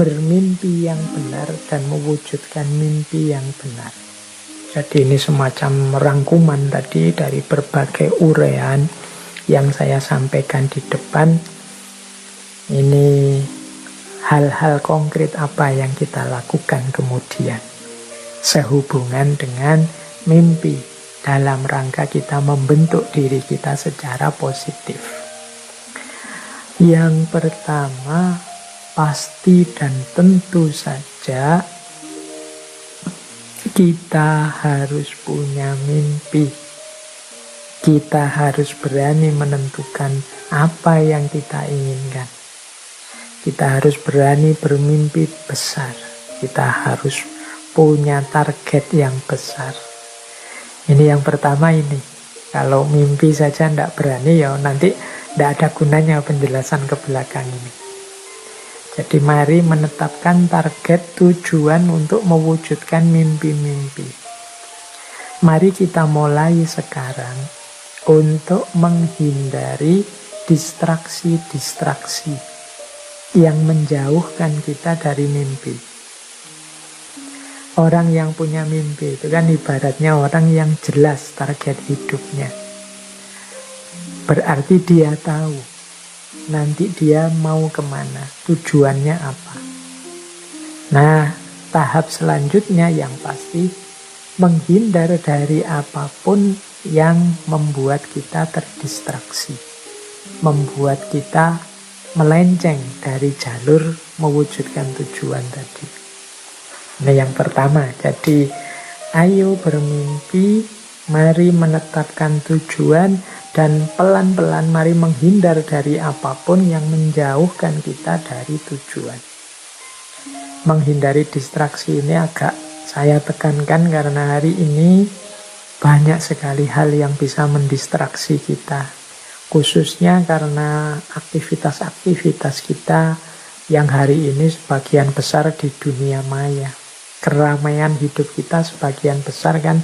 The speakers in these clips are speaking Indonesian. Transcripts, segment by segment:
bermimpi yang benar dan mewujudkan mimpi yang benar. Jadi ini semacam rangkuman tadi dari berbagai uraian yang saya sampaikan di depan. Ini hal-hal konkret apa yang kita lakukan kemudian sehubungan dengan mimpi dalam rangka kita membentuk diri kita secara positif. Yang pertama, pasti dan tentu saja kita harus punya mimpi. Kita harus berani menentukan apa yang kita inginkan. Kita harus berani bermimpi besar. Kita harus punya target yang besar. Ini yang pertama ini. Kalau mimpi saja tidak berani, ya nanti tidak ada gunanya penjelasan ke belakang ini. Jadi mari menetapkan target tujuan untuk mewujudkan mimpi-mimpi. Mari kita mulai sekarang untuk menghindari distraksi-distraksi yang menjauhkan kita dari mimpi. Orang yang punya mimpi itu kan ibaratnya orang yang jelas target hidupnya. Berarti dia tahu nanti dia mau kemana, tujuannya apa. Nah, tahap selanjutnya yang pasti menghindar dari apapun yang membuat kita terdistraksi, membuat kita melenceng dari jalur mewujudkan tujuan tadi. Nah, yang pertama, jadi ayo bermimpi, mari menetapkan tujuan, dan pelan-pelan mari menghindar dari apapun yang menjauhkan kita dari tujuan. Menghindari distraksi ini agak saya tekankan karena hari ini banyak sekali hal yang bisa mendistraksi kita. Khususnya karena aktivitas-aktivitas kita yang hari ini sebagian besar di dunia maya. Keramaian hidup kita sebagian besar kan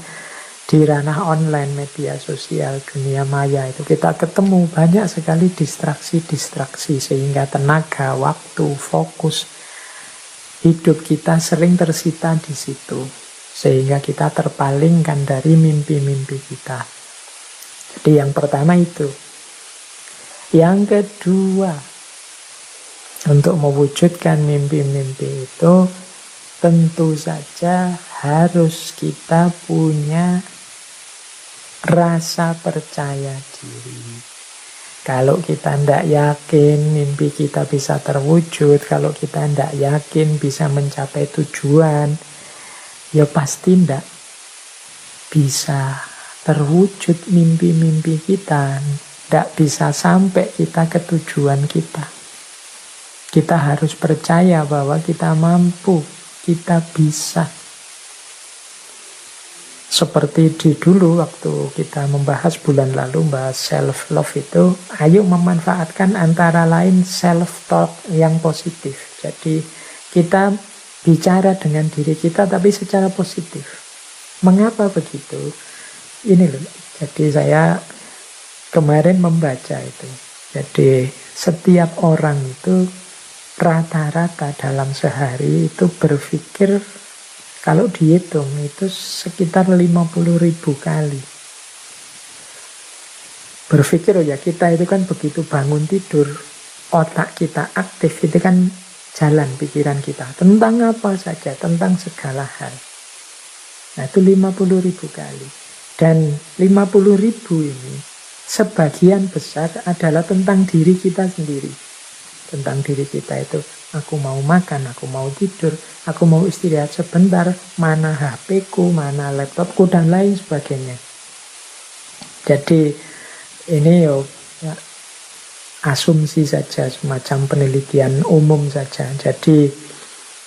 di ranah online, media sosial, dunia maya itu kita ketemu banyak sekali distraksi-distraksi sehingga tenaga, waktu, fokus hidup kita sering tersita di situ sehingga kita terpalingkan dari mimpi-mimpi kita. Jadi yang pertama itu. Yang kedua, untuk mewujudkan mimpi-mimpi itu tentu saja harus kita punya rasa percaya diri. Kalau kita tidak yakin mimpi kita bisa terwujud, kalau kita tidak yakin bisa mencapai tujuan, ya pasti tidak bisa terwujud mimpi-mimpi kita. Tidak bisa sampai kita ke tujuan kita. Kita harus percaya bahwa kita mampu. Kita bisa. Seperti di dulu waktu kita membahas bulan lalu, bahas self-love itu, ayo memanfaatkan antara lain self-talk yang positif. Jadi kita bicara dengan diri kita tapi secara positif. Mengapa begitu? Ini loh, jadi saya kemarin membaca itu. Jadi setiap orang itu rata-rata dalam sehari itu berpikir, kalau dihitung itu sekitar 50.000 kali. Berpikir, oh ya kita itu kan begitu bangun tidur, otak kita aktif, itu kan jalan pikiran kita. Tentang apa saja, tentang segala hal. Nah itu 50.000 kali. Dan 50.000 ini sebagian besar adalah tentang diri kita sendiri. Tentang diri kita itu, aku mau makan, aku mau tidur, aku mau istirahat sebentar, mana HP-ku, mana laptopku, dan lain sebagainya. Jadi ini ya asumsi saja, semacam penelitian umum saja. Jadi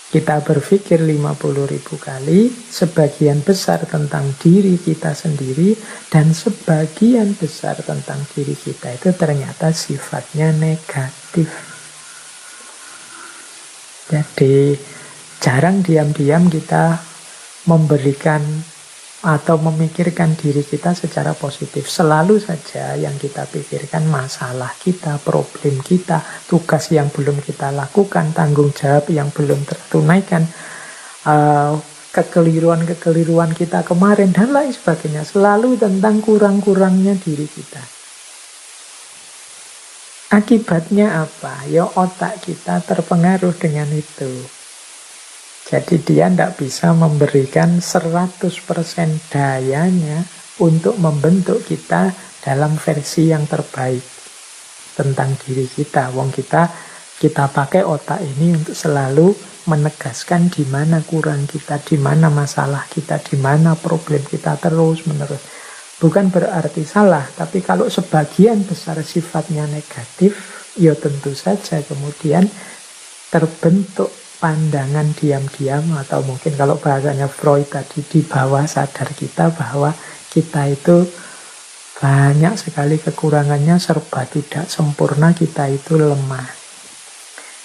kita berpikir 50.000 kali, sebagian besar tentang diri kita sendiri, dan sebagian besar tentang diri kita itu ternyata sifatnya negatif. Jadi jarang diam-diam kita memberikan atau memikirkan diri kita secara positif. Selalu saja yang kita pikirkan masalah kita, problem kita, tugas yang belum kita lakukan, tanggung jawab yang belum tertunaikan, kekeliruan-kekeliruan kita kemarin, dan lain sebagainya. Selalu tentang kurang-kurangnya diri kita. Akibatnya apa? Ya otak kita terpengaruh dengan itu. Jadi dia tidak bisa memberikan 100% dayanya untuk membentuk kita dalam versi yang terbaik tentang diri kita. Wong kita pakai otak ini untuk selalu menegaskan di mana kurang kita, di mana masalah kita, di mana problem kita terus menerus. Bukan berarti salah, tapi kalau sebagian besar sifatnya negatif, ya tentu saja kemudian terbentuk pandangan diam-diam, atau mungkin kalau bahasanya Freud tadi, di bawah sadar kita, bahwa kita itu banyak sekali kekurangannya, serba tidak sempurna, kita itu lemah.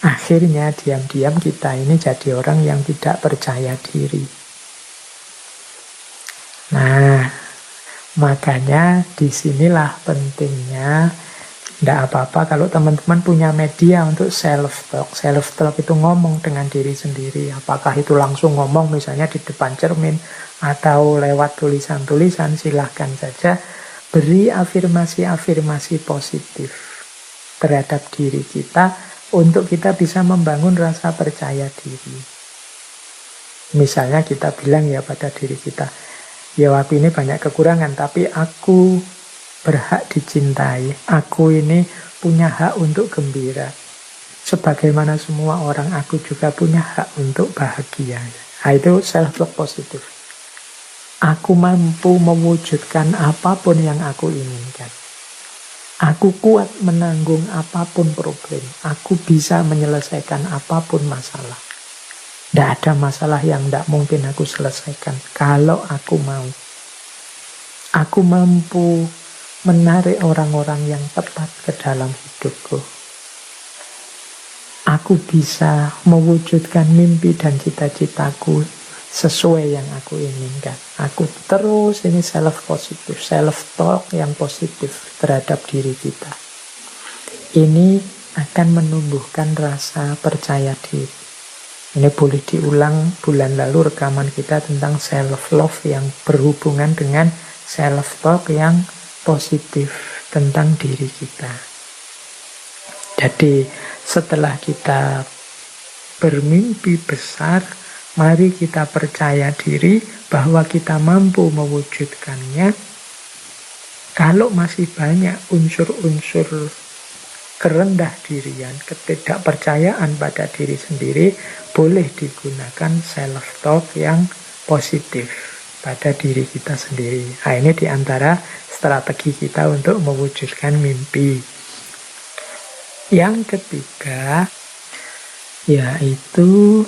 Akhirnya diam-diam kita ini jadi orang yang tidak percaya diri. Nah, makanya disinilah pentingnya. Tidak apa-apa kalau teman-teman punya media untuk self-talk. Self-talk itu ngomong dengan diri sendiri. Apakah itu langsung ngomong misalnya di depan cermin, atau lewat tulisan-tulisan, silahkan saja. Beri afirmasi-afirmasi positif terhadap diri kita, untuk kita bisa membangun rasa percaya diri. Misalnya kita bilang ya pada diri kita, ya aku ini banyak kekurangan, tapi aku berhak dicintai. Aku ini punya hak untuk gembira. Sebagaimana semua orang, aku juga punya hak untuk bahagia. Nah, itu self-talk positif. Aku mampu mewujudkan apapun yang aku inginkan. Aku kuat menanggung apapun problem. Aku bisa menyelesaikan apapun masalah. Tidak ada masalah yang tidak mungkin aku selesaikan kalau aku mau. Aku mampu menarik orang-orang yang tepat ke dalam hidupku. Aku bisa mewujudkan mimpi dan cita-citaku sesuai yang aku inginkan. Aku terus ini self-positif, self-talk yang positif terhadap diri kita. Ini akan menumbuhkan rasa percaya diri. Ini boleh diulang, bulan lalu rekaman kita tentang self-love yang berhubungan dengan self-talk yang positif tentang diri kita. Jadi setelah kita bermimpi besar, mari kita percaya diri bahwa kita mampu mewujudkannya. Kalau masih banyak unsur-unsur kerendah dirian, ketidakpercayaan pada diri sendiri, boleh digunakan self-talk yang positif pada diri kita sendiri. Nah, ini diantara strategi kita untuk mewujudkan mimpi. Yang ketiga, yaitu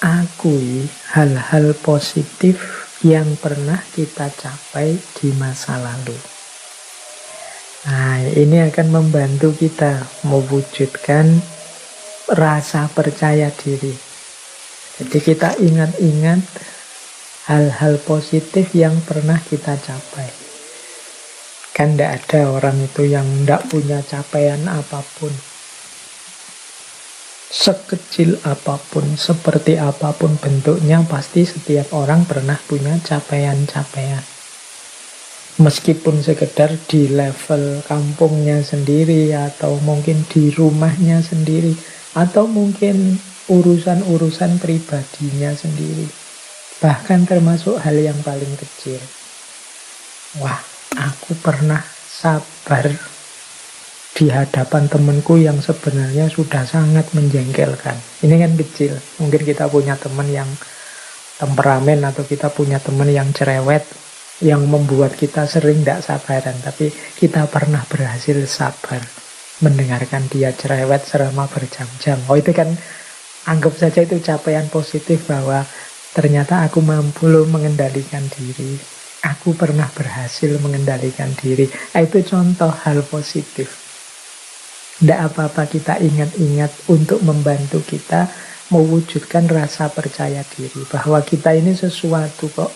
akui hal-hal positif yang pernah kita capai di masa lalu. Nah, ini akan membantu kita mewujudkan rasa percaya diri. Jadi kita ingat-ingat hal-hal positif yang pernah kita capai. Kan tidak ada orang itu yang tidak punya capaian apapun. Sekecil apapun, seperti apapun bentuknya, pasti setiap orang pernah punya capaian-capaian. Meskipun sekedar di level kampungnya sendiri, atau mungkin di rumahnya sendiri, atau mungkin urusan-urusan pribadinya sendiri. Bahkan termasuk hal yang paling kecil. Wah, aku pernah sabar di hadapan temanku yang sebenarnya sudah sangat menjengkelkan. Ini kan kecil. Mungkin kita punya teman yang temperamen, atau kita punya teman yang cerewet, yang membuat kita sering tidak sabaran. Tapi kita pernah berhasil sabar mendengarkan dia cerewet selama berjam-jam. Oh, itu kan anggap saja itu capaian positif, bahwa ternyata aku mampu loh mengendalikan diri. Aku pernah berhasil mengendalikan diri. Itu contoh hal positif. Tidak apa-apa kita ingat-ingat untuk membantu kita mewujudkan rasa percaya diri. Bahwa kita ini sesuatu kok.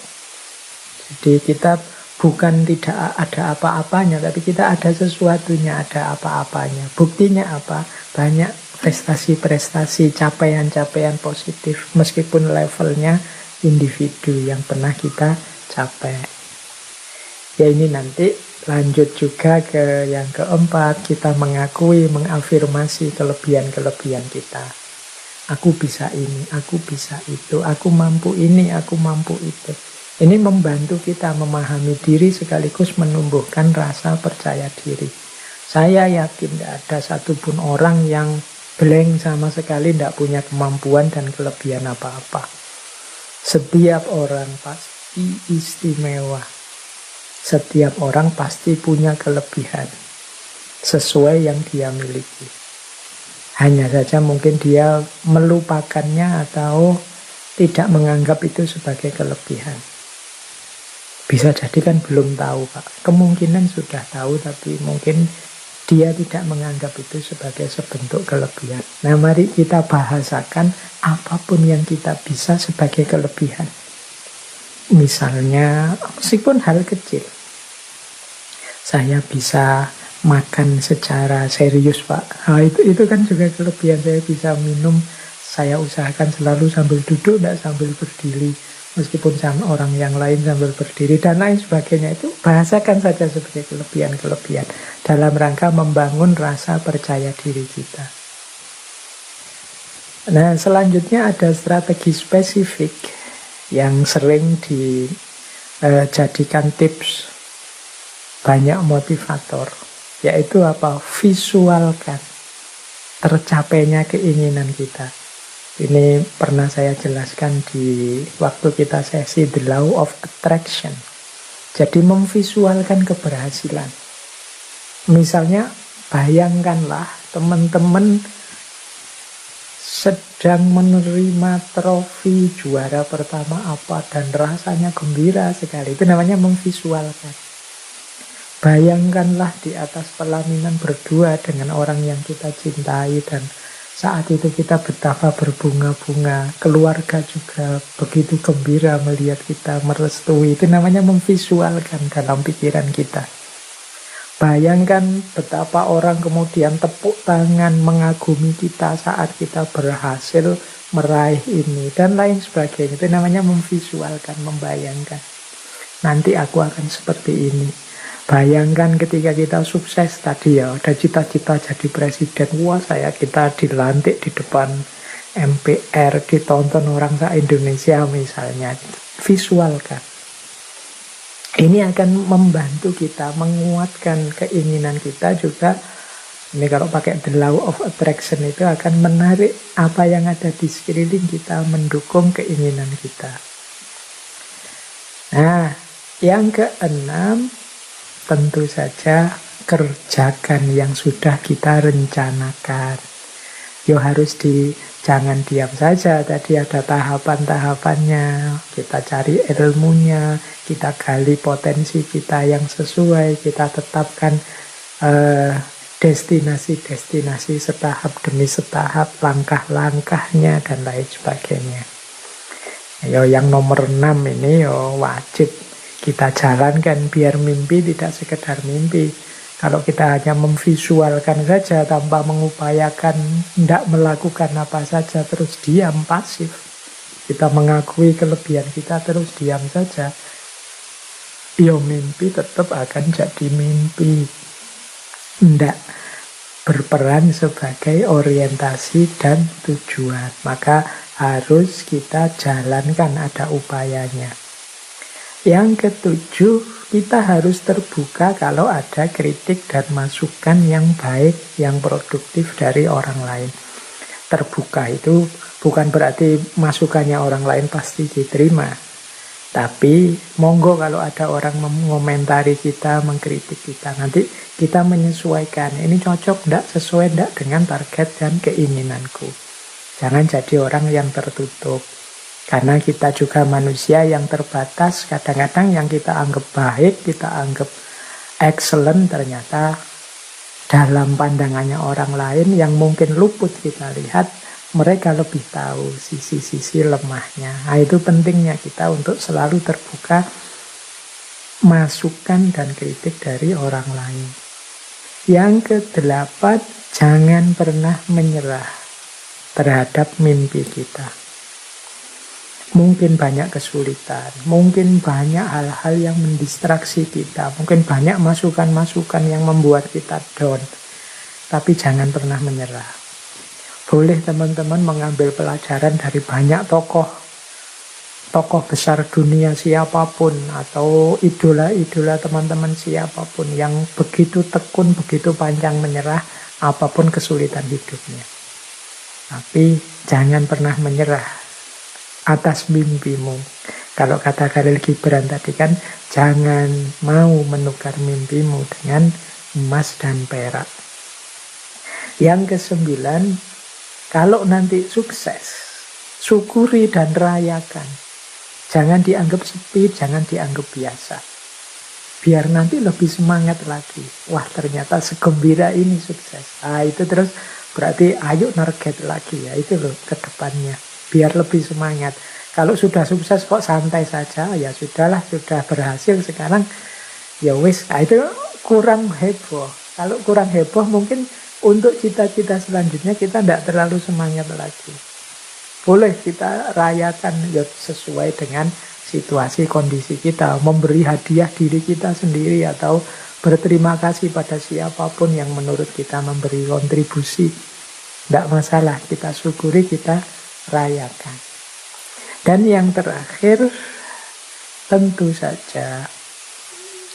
Jadi kita bukan tidak ada apa-apanya, tapi kita ada sesuatunya, ada apa-apanya. Buktinya apa? Banyak prestasi-prestasi, capaian-capaian positif, meskipun levelnya individu yang pernah kita capai. Ya ini nanti lanjut juga ke yang keempat, kita mengakui, mengafirmasi kelebihan-kelebihan kita. Aku bisa ini, aku bisa itu, aku mampu ini, aku mampu itu. Ini membantu kita memahami diri sekaligus menumbuhkan rasa percaya diri. Saya yakin tidak ada satupun orang yang blank sama sekali, tidak punya kemampuan dan kelebihan apa-apa. Setiap orang pasti istimewa. Setiap orang pasti punya kelebihan sesuai yang dia miliki. Hanya saja mungkin dia melupakannya atau tidak menganggap itu sebagai kelebihan. Bisa jadi kan belum tahu, Pak. Kemungkinan sudah tahu, tapi mungkin dia tidak menganggap itu sebagai sebentuk kelebihan. Nah, mari kita bahasakan apapun yang kita bisa sebagai kelebihan. Misalnya, meskipun hal kecil. Saya bisa makan secara serius, Pak. Nah, itu kan juga kelebihan. Saya bisa minum, saya usahakan selalu sambil duduk, tidak sambil berdiri. Meskipun sama orang yang lain sambil berdiri dan lain sebagainya, itu bahasakan saja sebagai kelebihan-kelebihan dalam rangka membangun rasa percaya diri kita. Nah, selanjutnya ada strategi spesifik yang sering dijadikan tips banyak motivator, yaitu apa? Visualkan tercapainya keinginan kita. Ini pernah saya jelaskan di waktu kita sesi The Law of Attraction. Jadi memvisualkan keberhasilan. Misalnya bayangkanlah teman-teman sedang menerima trofi juara pertama apa dan rasanya gembira sekali. Itu namanya memvisualkan. Bayangkanlah di atas pelaminan berdua dengan orang yang kita cintai dan saat itu kita betapa berbunga-bunga, keluarga juga begitu gembira melihat kita merestui. Itu namanya memvisualkan dalam pikiran kita. Bayangkan betapa orang kemudian tepuk tangan mengagumi kita saat kita berhasil meraih ini dan lain sebagainya. Itu namanya memvisualkan, membayangkan. Nanti aku akan seperti ini. Bayangkan ketika kita sukses tadi ya, ada cita-cita jadi presiden. Wah, kita dilantik di depan MPR, ditonton orang se-Indonesia misalnya. Visualkan. Ini akan membantu kita menguatkan keinginan kita juga. Ini kalau pakai The Law of Attraction itu akan menarik apa yang ada di sekeliling kita, mendukung keinginan kita. Nah, yang keenam, tentu saja kerjakan yang sudah kita rencanakan. Jangan diam saja. Tadi ada tahapan-tahapannya. Kita cari ilmunya, kita gali potensi kita yang sesuai, kita tetapkan destinasi-destinasi setahap demi setahap, langkah-langkahnya dan lain sebagainya. Yang nomor 6 ini wajib kita jalankan biar mimpi tidak sekedar mimpi. Kalau kita hanya memvisualkan saja tanpa mengupayakan, tidak melakukan apa saja, terus diam, pasif. Kita mengakui kelebihan kita, terus diam saja. Mimpi tetap akan jadi mimpi. Tidak berperan sebagai orientasi dan tujuan. Maka harus kita jalankan, ada upayanya. Yang ketujuh, kita harus terbuka kalau ada kritik dan masukan yang baik, yang produktif dari orang lain. Terbuka itu bukan berarti masukannya orang lain pasti diterima. Tapi monggo kalau ada orang mengomentari kita, mengkritik kita, nanti kita menyesuaikan. Ini cocok enggak, sesuai enggak dengan target dan keinginanku. Jangan jadi orang yang tertutup. Karena kita juga manusia yang terbatas, kadang-kadang yang kita anggap baik, kita anggap excellent, ternyata dalam pandangannya orang lain yang mungkin luput kita lihat, mereka lebih tahu sisi-sisi lemahnya. Nah, itu pentingnya kita untuk selalu terbuka masukan dan kritik dari orang lain. Yang kedelapan, jangan pernah menyerah terhadap mimpi kita. Mungkin banyak kesulitan, mungkin banyak hal-hal yang mendistraksi kita, mungkin banyak masukan-masukan yang membuat kita down. Tapi jangan pernah menyerah. Boleh teman-teman mengambil pelajaran dari banyak tokoh besar dunia siapapun, atau idola-idola teman-teman siapapun yang begitu tekun, begitu pantang menyerah apapun kesulitan hidupnya. Tapi jangan pernah menyerah atas mimpimu. Kalau kata Khalil Gibran tadi kan, jangan mau menukar mimpimu dengan emas dan perak. Yang kesembilan, kalau nanti sukses, syukuri dan rayakan. Jangan dianggap sepi, jangan dianggap biasa. Biar nanti lebih semangat lagi. Wah, ternyata segembira ini sukses. Itu terus berarti ayo target lagi ya, itu loh ke depannya. Biar lebih semangat. Kalau sudah sukses kok santai saja, ya sudahlah, sudah berhasil sekarang, ya wis. Itu kurang heboh. Kalau kurang heboh mungkin untuk cita-cita selanjutnya kita tidak terlalu semangat lagi. Boleh kita rayakan ya sesuai dengan situasi kondisi kita. Memberi hadiah diri kita sendiri atau berterima kasih pada siapapun yang menurut kita memberi kontribusi. Tidak masalah, kita syukuri, kita rayakan. Dan yang terakhir, tentu saja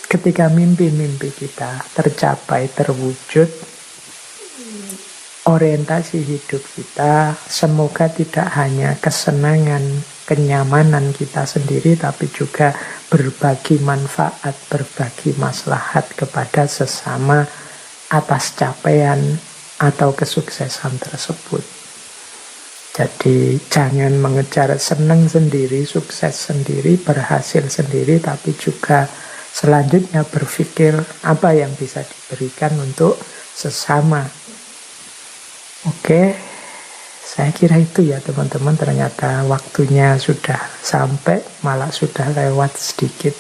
ketika mimpi-mimpi kita tercapai, terwujud, orientasi hidup kita semoga tidak hanya kesenangan, kenyamanan kita sendiri, tapi juga berbagi manfaat, berbagi maslahat kepada sesama atas capaian atau kesuksesan tersebut. Jadi jangan mengejar senang sendiri, sukses sendiri, berhasil sendiri, tapi juga selanjutnya berpikir apa yang bisa diberikan untuk sesama. Oke, saya kira itu ya teman-teman. Ternyata waktunya sudah sampai, malah sudah lewat sedikit.